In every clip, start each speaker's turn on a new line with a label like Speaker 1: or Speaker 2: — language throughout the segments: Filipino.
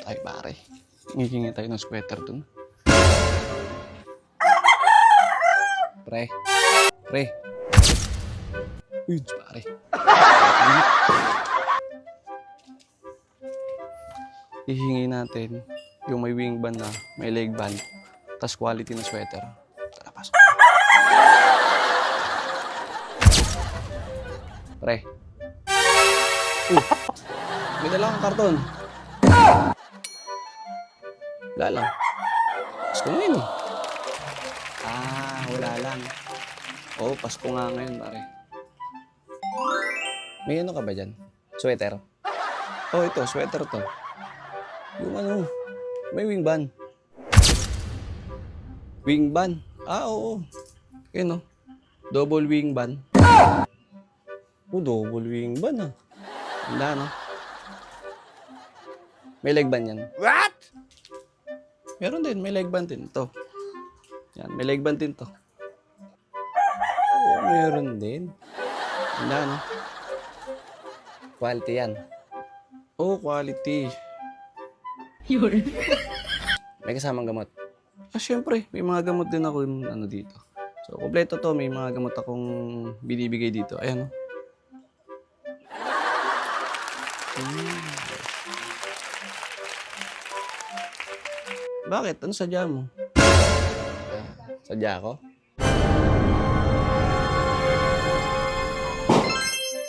Speaker 1: tayo pare. Ngihingi tayo ng sweater dun. Pre. Pre. Uy, pare. Hihingi natin yung may wing band na may leg band, tas quality na sweater. Tara, pasok. Pre. May dala kang karton. Wala lang. Pasko ngayon eh. Wala lang. Oo, Pasko nga ngayon, pare. May ano ka ba dyan? Sweater? Oh, ito, sweater to. Yung ano, may wing band. Wing band? Oo. Yun, no? Double wing band. Double wing band, ah. Wala, no? May leg band yan.
Speaker 2: What?
Speaker 1: Meron din, may leg band din. Ito. Yan, may leg band din to. Oo, meron din. Wala, no? Quality yan. Oh, quality. May kasamang gamot. Syempre, may mga gamot din ako yung ano dito. So, kompleto to. May mga gamot akong binibigay dito. Ayan, no? Bakit? Ano sadya mo? Sadya ko?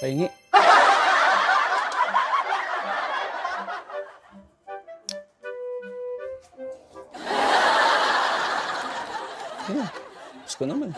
Speaker 1: Pahingi. Pasko naman.